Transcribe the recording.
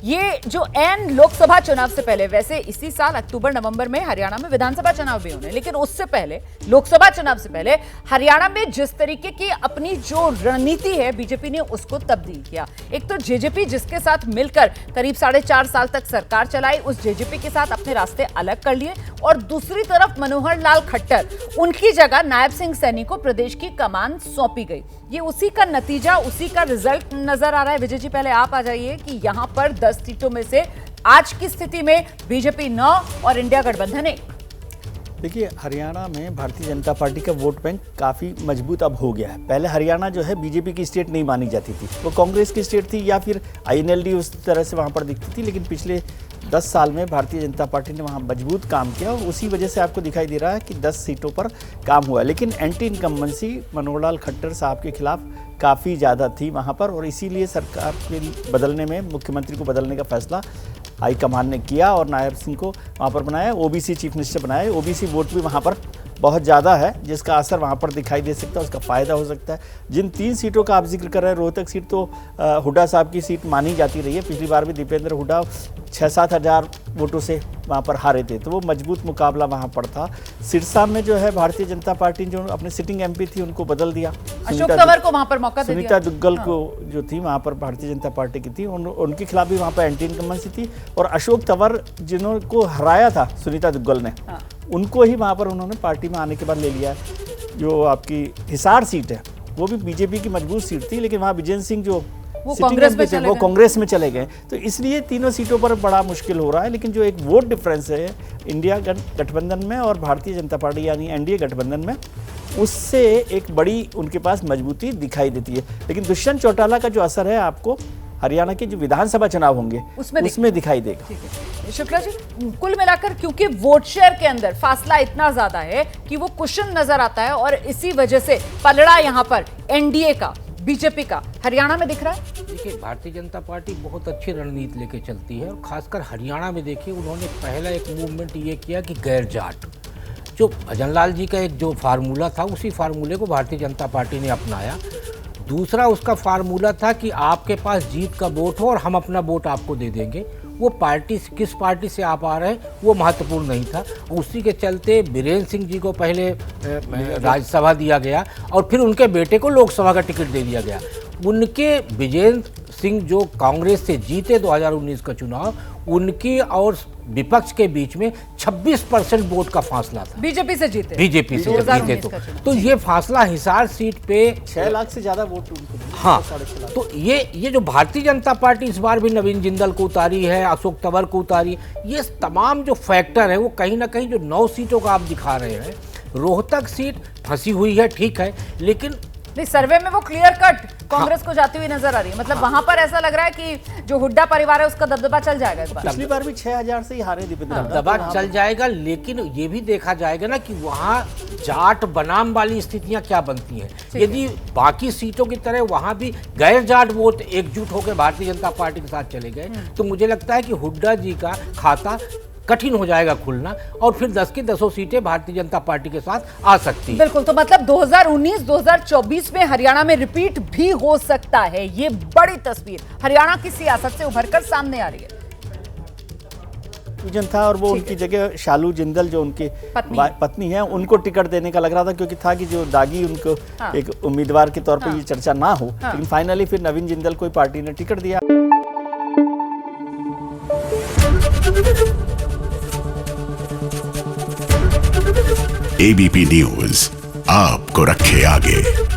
ये जो एन लोकसभा चुनाव से पहले, वैसे इसी साल अक्टूबर नवंबर में हरियाणा में विधानसभा चुनाव भी होने, लेकिन उससे पहले लोकसभा चुनाव से पहले हरियाणा में जिस तरीके की अपनी जो रणनीति है बीजेपी ने उसको तब्दील किया। एक तो जेजेपी जिसके साथ मिलकर करीब 4.5 साल तक सरकार चलाई, उस जेजेपी के साथ अपने रास्ते अलग कर लिए, और दूसरी तरफ मनोहर लाल खट्टर, उनकी जगह नायब सिंह सैनी को प्रदेश की कमान सौंपी गई। ये उसी का नतीजा, उसी का रिजल्ट नजर आ रहा है। विजय जी पहले आप आ जाइए कि यहां पर 10 सीटों में से आज की स्थिति में बीजेपी 9 और इंडिया गठबंधन 1। देखिए, हरियाणा में भारतीय जनता पार्टी का वोट बैंक काफ़ी मजबूत अब हो गया है। पहले हरियाणा जो है बीजेपी की स्टेट नहीं मानी जाती थी, वो कांग्रेस की स्टेट थी या फिर आईएनएलडी उस तरह से वहाँ पर दिखती थी। लेकिन पिछले 10 साल में भारतीय जनता पार्टी ने वहाँ मजबूत काम किया और उसी वजह से आपको दिखाई दे रहा है कि 10 सीटों पर काम हुआ। लेकिन एंटी इनकम्बेंसी मनोहर लाल खट्टर साहब के खिलाफ काफ़ी ज़्यादा थी वहाँ पर, और इसीलिए सरकार के बदलने में, मुख्यमंत्री को बदलने का फैसला हाईकमान ने किया और नायब सिंह को वहाँ पर बनाया, ओबीसी चीफ मिनिस्टर बनाए। ओबीसी वोट भी वहाँ पर बहुत ज़्यादा है, जिसका असर वहाँ पर दिखाई दे सकता है, उसका फ़ायदा हो सकता है। जिन 3 सीटों का आप जिक्र कर रहे हैं, रोहतक सीट तो हुड्डा साहब की सीट मानी जाती रही है। पिछली बार भी दीपेंद्र हुड्डा 6-7 हज़ार वोटों से वहाँ पर हारे थे, तो वो मजबूत मुकाबला वहाँ पर था। सिरसा में जो है भारतीय जनता पार्टी जो अपने सिटिंग एमपी थी उनको बदल दिया, अशोक तंवर को वहाँ पर मौका दे दिया। सुनीता दुग्गल को जो थी वहाँ पर भारतीय जनता पार्टी की थी, उनके खिलाफ भी वहाँ पर एंटी इनकम्बेंसी थी, और अशोक तंवर जिनको हराया था सुनीता दुग्गल ने, उनको ही वहाँ पर उन्होंने पार्टी में आने के बाद ले लिया। जो आपकी हिसार सीट है वो भी बीजेपी की मजबूत सीट थी, लेकिन वहाँ विजेंद्र सिंह जो कांग्रेस में चले गए, तो इसलिए तीनों सीटों पर बड़ा मुश्किल हो रहा है। लेकिन जो एक वोट डिफरेंस है इंडिया गठबंधन में और भारतीय जनता पार्टी यानी एनडीए गठबंधन में, उससे एक बड़ी उनके पास मजबूती दिखाई देती है। लेकिन दुष्यंत चौटाला का जो असर है आपको हरियाणा के जो विधानसभा चुनाव होंगे उसमें दिखाई देगा। शुक्ला जी, कुल मिलाकर क्योंकि वोट शेयर के अंदर फासला इतना ज्यादा है कि वो कुशन नजर आता है, और इसी वजह से पलड़ा यहाँ पर एनडीए का, बीजेपी का हरियाणा में दिख रहा है। देखिए, भारतीय जनता पार्टी बहुत अच्छी रणनीति लेके चलती है, और खासकर हरियाणा में देखिए उन्होंने पहला एक मूवमेंट ये किया कि गैर जाट, जो भजन लाल जी का एक जो फार्मूला था, उसी फार्मूले को भारतीय जनता पार्टी ने अपनाया। दूसरा उसका फार्मूला था कि आपके पास जीत का वोट हो और हम अपना वोट आपको दे देंगे। वो पार्टी, किस पार्टी से आप आ रहे हैं वो महत्वपूर्ण नहीं था। उसी के चलते बीरेन्द्र सिंह जी को पहले राज्यसभा दिया गया और फिर उनके बेटे को लोकसभा का टिकट दे दिया गया। उनके बीरेन्द्र सिंह जो कांग्रेस से जीते 2019 का चुनाव, उनकी और विपक्ष के बीच में 26% वोट का फासला था। बीजेपी से जीते तो ये फासला हिसार सीट पे 6 लाख से ज्यादा वोट उनको। हाँ, तो ये जो भारतीय जनता पार्टी इस बार भी नवीन जिंदल को उतारी है, अशोक तंवर को उतारी, ये तमाम जो फैक्टर है वो कहीं ना कहीं जो 9 सीटों का आप दिखा रहे हैं, रोहतक सीट फंसी हुई है, ठीक है, लेकिन नहीं, सर्वे में वो क्लियर कट कांग्रेस को जाती हुई नजर आ रही है। मतलब वहां पर ऐसा लग रहा है कि जो हुड्डा परिवार है उसका दबदबा चल जाएगा इस बार। पिछली बार भी 6000 से ही हारे दीपेंद्र। दबदबा चल जाएगा, लेकिन ये भी देखा जाएगा ना कि वहाँ जाट बनाम वाली स्थितियां क्या बनती हैं। यदि बाकी सीटों की तरह वहाँ भी गैर जाट वोट एकजुट होकर भारतीय जनता पार्टी के साथ चले गए, तो मुझे लगता है कि हुड्डा जी का खाता कठिन हो जाएगा खुलना, और फिर 10 की 10 सीटें भारतीय जनता पार्टी के साथ आ सकती हैं। बिल्कुल, तो मतलब 2019-2024 में हरियाणा में रिपीट भी हो सकता है। ये बड़ी तस्वीर हरियाणा की सियासत से उभरकर सामने आ रही है। था और वो उनकी जगह शालू जिंदल जो उनकी पत्नी है, उनको टिकट देने का लग रहा था, क्योंकि था कि जो दागी उनको एक उम्मीदवार के तौर पर ये चर्चा ना हो, लेकिन फाइनली फिर नवीन जिंदल को पार्टी ने टिकट दिया। एबीपी न्यूज आपको रखे आगे।